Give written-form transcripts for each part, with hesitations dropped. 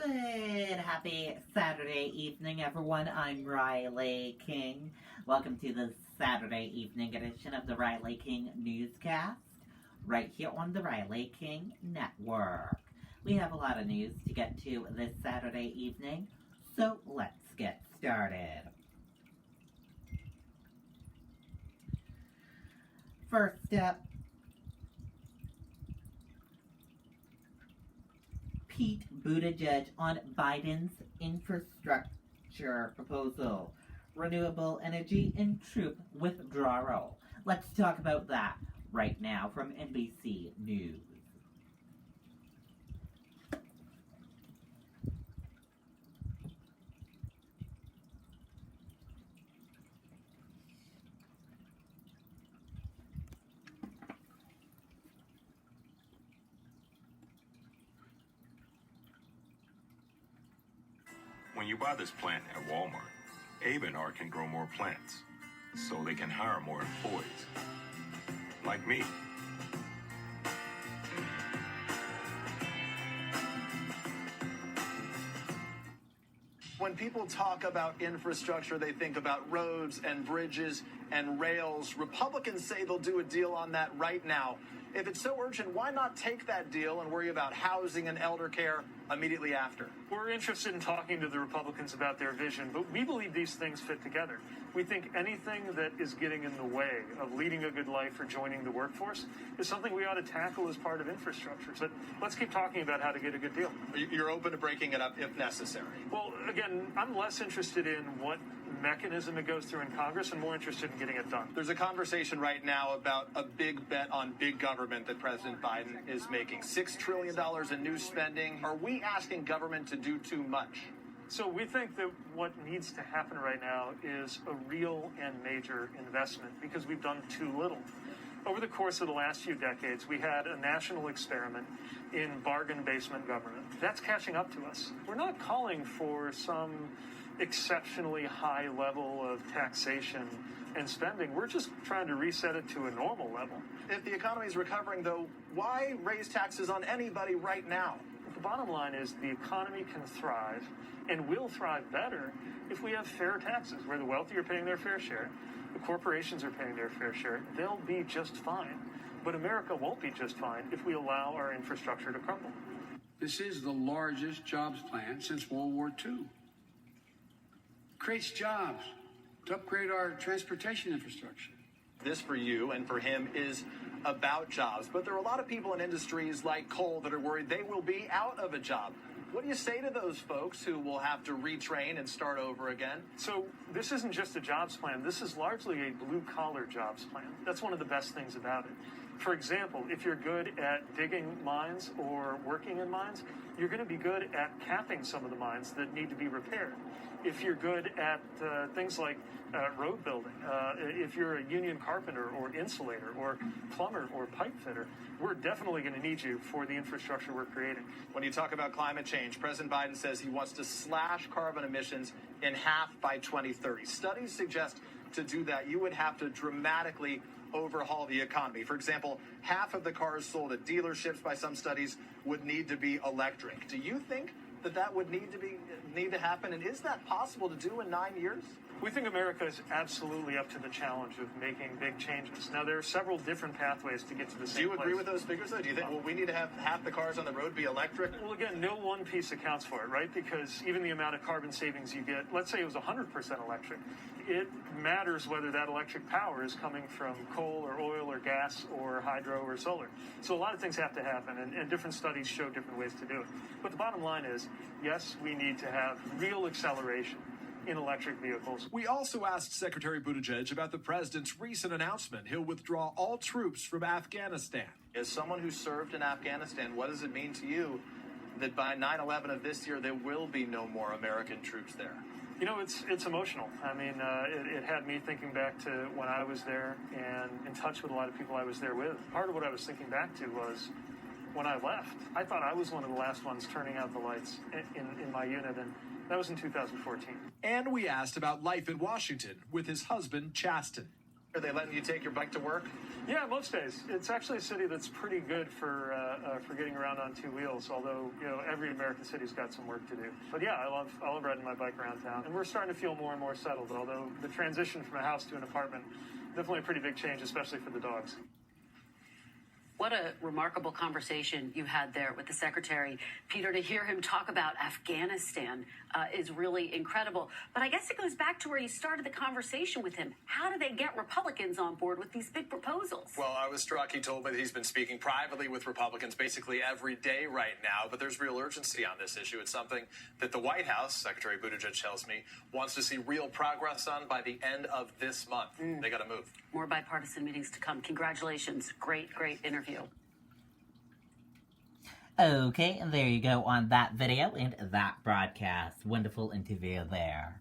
Good, happy Saturday evening, everyone. I'm Riley King. Welcome to the Saturday evening edition of the Riley King Newscast, right here on the Riley King Network. We have a lot of news to get to this Saturday evening, so let's get started. First up, Pete Buttigieg on Biden's infrastructure proposal, renewable energy and troop withdrawal. Let's talk about that right now from NBC News. When you buy this plant at Walmart, A&R can grow more plants, so they can hire more employees. Like me. When people talk about infrastructure, they think about roads and bridges and rails. Republicans say they'll do a deal on that right now. If it's so urgent, why not take that deal and worry about housing and elder care immediately after? We're interested in talking to the Republicans about their vision, but we believe these things fit together. We think anything that is getting in the way of leading a good life or joining the workforce is something we ought to tackle as part of infrastructure. But let's keep talking about how to get a good deal. You're open to breaking it up if necessary. Well, again, I'm less interested in what mechanism it goes through in Congress and more interested in getting it done. There's a conversation right now about a big bet on big government that President Biden is making. $6 trillion in new spending. Are we asking government to do too much? So we think that what needs to happen right now is a real and major investment because we've done too little. Over the course of the last few decades, we had a national experiment in bargain basement government. That's catching up to us. We're not calling for some exceptionally high level of taxation and spending. We're just trying to reset it to a normal level. If the economy is recovering, though, why raise taxes on anybody right now? The bottom line is the economy can thrive and will thrive better if we have fair taxes, where the wealthy are paying their fair share, the corporations are paying their fair share. They'll be just fine. But America won't be just fine if we allow our infrastructure to crumble. This is the largest jobs plan since World War II. Creates jobs to upgrade our transportation infrastructure. This for you and for him is about jobs, but there are a lot of people in industries like coal that are worried they will be out of a job. What do you say to those folks who will have to retrain and start over again? So this isn't just a jobs plan. This is largely a blue-collar jobs plan. That's one of the best things about it. For example, if you're good at digging mines or working in mines, you're going to be good at capping some of the mines that need to be repaired. If you're good at things like road building, if you're a union carpenter or insulator or plumber or pipe fitter, we're definitely going to need you for the infrastructure we're creating. When you talk about climate change, President Biden says he wants to slash carbon emissions in half by 2030. Studies suggest to do that, you would have to dramatically overhaul the economy. For example, half of the cars sold at dealerships by some studies would need to be electric. Do you think that would need to happen? And is that possible to do in 9 years? We think America is absolutely up to the challenge of making big changes. Now, there are several different pathways to get to the same place. Do you agree with those figures, though? Do you think, we need to have half the cars on the road be electric? Well, again, no one piece accounts for it, right? Because even the amount of carbon savings you get, let's say it was 100% electric, it matters whether that electric power is coming from coal or oil or gas or hydro or solar. So a lot of things have to happen, and different studies show different ways to do it. But the bottom line is, yes, we need to have real acceleration in electric vehicles. We also asked Secretary Buttigieg about the president's recent announcement he'll withdraw all troops from Afghanistan. As someone who served in Afghanistan, what does it mean to you that by 9/11 of this year there will be no more American troops there? You know, it's emotional. I mean, it had me thinking back to when I was there and in touch with a lot of people I was there with. Part of what I was thinking back to was when I left, I thought I was one of the last ones turning out the lights in my unit, and that was in 2014. And we asked about life in Washington with his husband, Chasten. Are they letting you take your bike to work? Yeah, most days. It's actually a city that's pretty good for getting around on two wheels. Although every American city's got some work to do. But yeah, I love riding my bike around town, and we're starting to feel more and more settled. Although the transition from a house to an apartment, definitely a pretty big change, especially for the dogs. What a remarkable conversation you had there with the secretary. Peter, to hear him talk about Afghanistan is really incredible. But I guess it goes back to where you started the conversation with him. How do they get Republicans on board with these big proposals? Well, I was struck. He told me that he's been speaking privately with Republicans basically every day right now, but there's real urgency on this issue. It's something that the White House, Secretary Buttigieg tells me, wants to see real progress on by the end of this month. They got to move. More bipartisan meetings to come. Congratulations. Great interview. Okay, and there you go on that video and that broadcast. Wonderful interview there.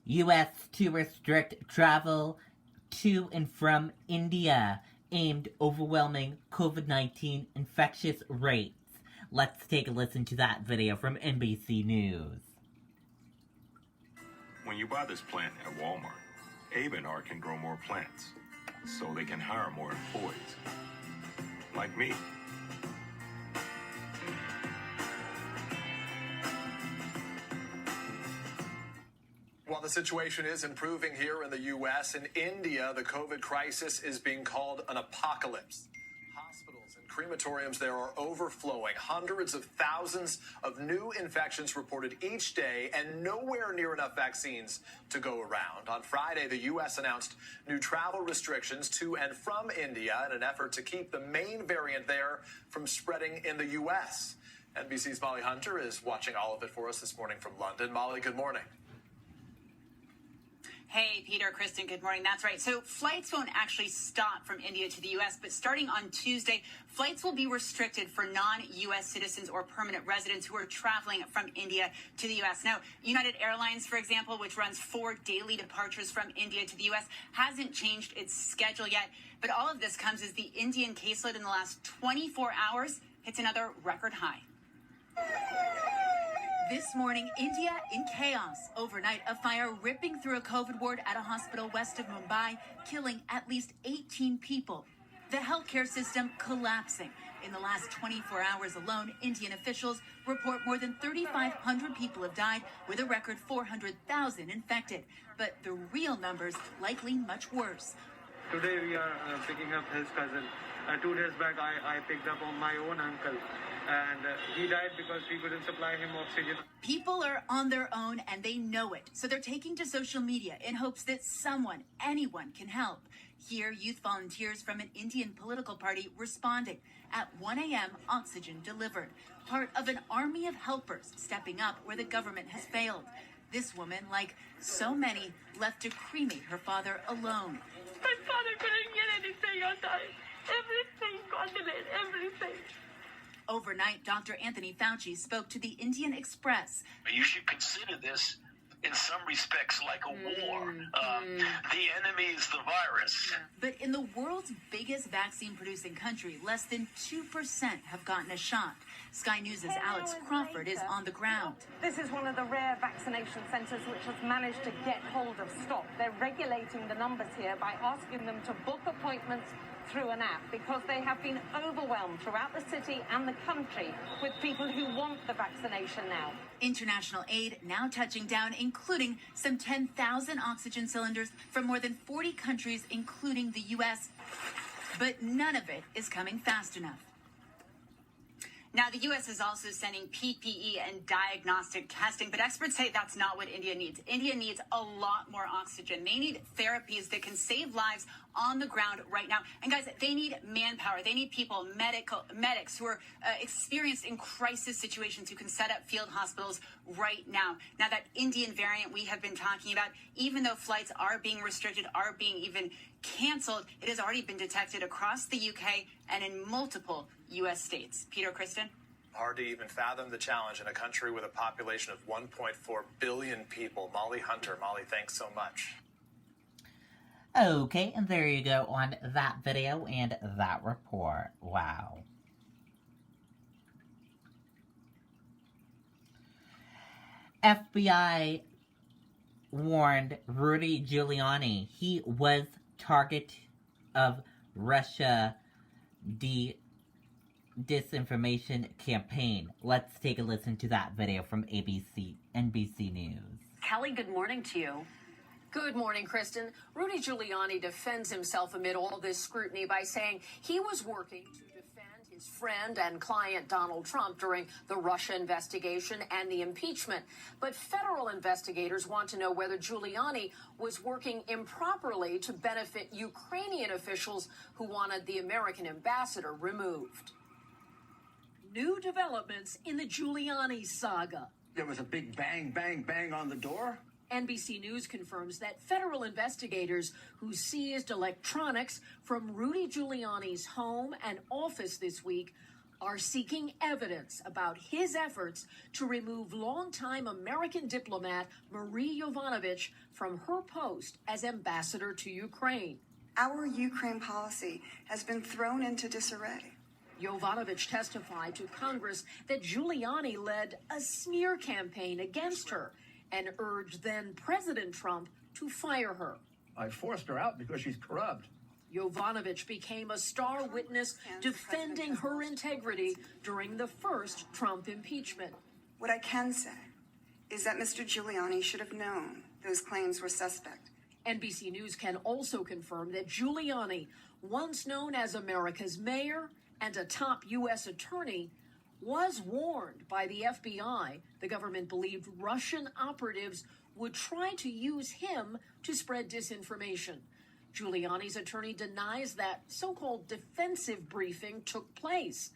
U.S. to restrict travel to and from India aimed overwhelming COVID-19 infectious rates. Let's take a listen to that video from NBC News. When you buy this plant at Walmart, Abe and Art can grow more plants, so they can hire more employees. Like me. While the situation is improving here in the U.S., in India, the COVID crisis is being called an apocalypse. Hospitals and crematoriums there are overflowing. Hundreds of thousands of new infections reported each day, and nowhere near enough vaccines to go around. On Friday, the U.S. announced new travel restrictions to and from India in an effort to keep the main variant there from spreading in the U.S. NBC's Molly Hunter is watching all of it for us this morning from London. Molly, good morning. Hey, Peter, Kristen, good morning. That's right. So flights won't actually stop from India to the U.S., but starting on Tuesday, flights will be restricted for non-U.S. citizens or permanent residents who are traveling from India to the U.S. Now, United Airlines, for example, which runs 4 daily departures from India to the U.S., hasn't changed its schedule yet. But all of this comes as the Indian caseload in the last 24 hours hits another record high. This morning, India in chaos. Overnight, a fire ripping through a COVID ward at a hospital west of Mumbai, killing at least 18 people. The healthcare system collapsing. In the last 24 hours alone, Indian officials report more than 3,500 people have died, with a record 400,000 infected. But the real numbers likely much worse. Today we are picking up his cousin. 2 days back, I picked up on my own uncle. And he died because we couldn't supply him oxygen. People are on their own and they know it. So they're taking to social media in hopes that someone, anyone can help. Here, youth volunteers from an Indian political party responding. At 1 a.m., oxygen delivered. Part of an army of helpers stepping up where the government has failed. This woman, like so many, left to cremate her father alone. My father couldn't get anything on time. Everything got delayed, everything. Overnight, Dr. Anthony Fauci spoke to the Indian Express. You should consider this, in some respects, like a war. The enemy is the virus. But in the world's biggest vaccine-producing country, less than 2% have gotten a shot. Sky News' Alex Crawford is on the ground. This is one of the rare vaccination centres which has managed to get hold of stock. They're regulating the numbers here by asking them to book appointments through an app because they have been overwhelmed throughout the city and the country with people who want the vaccination now. International aid now touching down, including some 10,000 oxygen cylinders from more than 40 countries, including the U.S. But none of it is coming fast enough. Now, the U.S. is also sending PPE and diagnostic testing, but experts say that's not what India needs. India needs a lot more oxygen. They need therapies that can save lives on the ground right now. And guys, they need manpower. They need people, medics who are experienced in crisis situations who can set up field hospitals right now. Now, that Indian variant we have been talking about, even though flights are being restricted, are being even canceled, it has already been detected across the UK and in multiple U.S. states. Peter, Kristen? Hard to even fathom the challenge in a country with a population of 1.4 billion people. Molly Hunter. Molly, thanks so much. Okay, and there you go on that video and that report. Wow. FBI warned Rudy Giuliani he was target of Russia disinformation campaign. Let's take a listen to that video from NBC News. Kelly, good morning to you. Good morning, Kristen. Rudy Giuliani defends himself amid all this scrutiny by saying he was working to defend his friend and client Donald Trump during the Russia investigation and the impeachment. But federal investigators want to know whether Giuliani was working improperly to benefit Ukrainian officials who wanted the American ambassador removed. New developments in the Giuliani saga. There was a big bang, bang, bang on the door. NBC News confirms that federal investigators who seized electronics from Rudy Giuliani's home and office this week are seeking evidence about his efforts to remove longtime American diplomat Marie Yovanovitch from her post as ambassador to Ukraine. Our Ukraine policy has been thrown into disarray. Yovanovitch testified to Congress that Giuliani led a smear campaign against her and urged then-President Trump to fire her. I forced her out because she's corrupt. Yovanovitch became a star witness defending her integrity during the first Trump impeachment. What I can say is that Mr. Giuliani should have known those claims were suspect. NBC News can also confirm that Giuliani, once known as America's mayor and a top U.S. attorney, was warned by the FBI the government believed Russian operatives would try to use him to spread disinformation. Giuliani's attorney denies that so-called defensive briefing took place.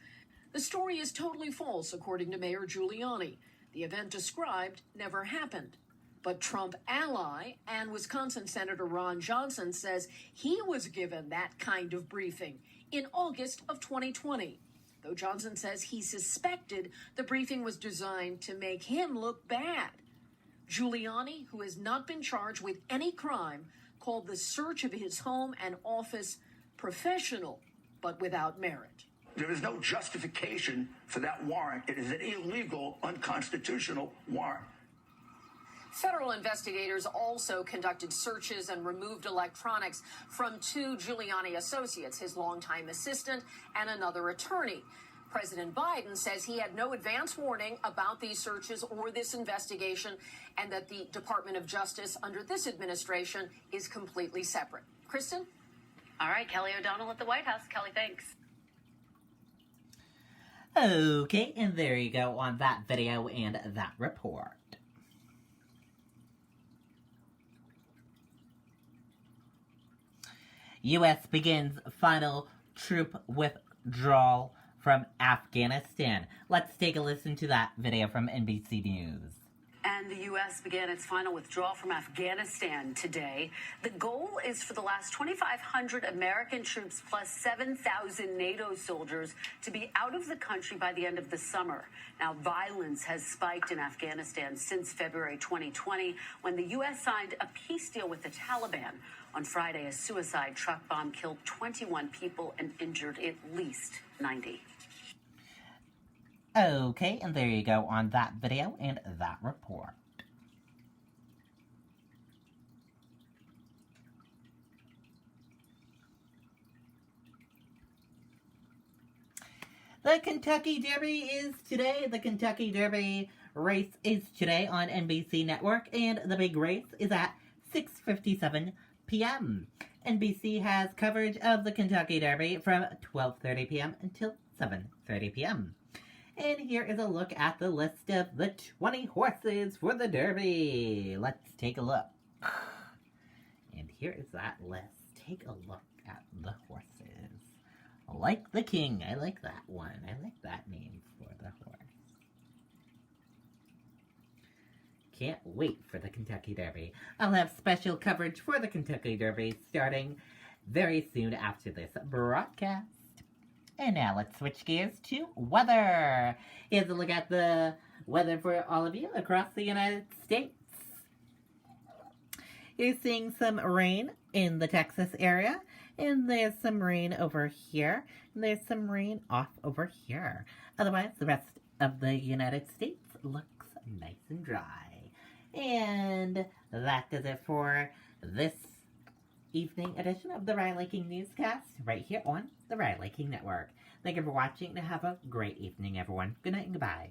The story is totally false, according to Mayor Giuliani. The event described never happened. But Trump ally and Wisconsin Senator Ron Johnson says he was given that kind of briefing in August of 2020. Though Johnson says he suspected the briefing was designed to make him look bad. Giuliani, who has not been charged with any crime, called the search of his home and office professional, but without merit. There is no justification for that warrant. It is an illegal, unconstitutional warrant. Federal investigators also conducted searches and removed electronics from two Giuliani associates, his longtime assistant and another attorney. President Biden says he had no advance warning about these searches or this investigation, and that the Department of Justice under this administration is completely separate. Kristen? All right, Kelly O'Donnell at the White House. Kelly, thanks. Okay, and there you go on that video and that report. U.S. begins final troop withdrawal from Afghanistan. Let's take a listen to that video from NBC News. And the U.S. began its final withdrawal from Afghanistan today. The goal is for the last 2,500 American troops plus 7,000 NATO soldiers to be out of the country by the end of the summer. Now, violence has spiked in Afghanistan since February 2020, when the U.S. signed a peace deal with the Taliban. On Friday, a suicide truck bomb killed 21 people and injured at least 90. Okay, and there you go on that video and that report. The Kentucky Derby is today. The Kentucky Derby race is today on NBC Network, and the big race is at 6:57 p.m. NBC has coverage of the Kentucky Derby from 12:30 p.m. until 7:30 p.m. And here is a look at the list of the 20 horses for the Derby. Let's take a look. And here is that list. Take a look at the horses. Like the King. I like that one. I like that name for the horse. Can't wait for the Kentucky Derby. I'll have special coverage for the Kentucky Derby starting very soon after this broadcast. And now let's switch gears to weather. Here's a look at the weather for all of you across the United States. You're seeing some rain in the Texas area, and there's some rain over here, and there's some rain off over here. Otherwise, the rest of the United States looks nice and dry. And that does it for this evening edition of the Riley King Newscast right here on the Riley King Network. Thank you for watching and have a great evening, everyone. Good night and goodbye.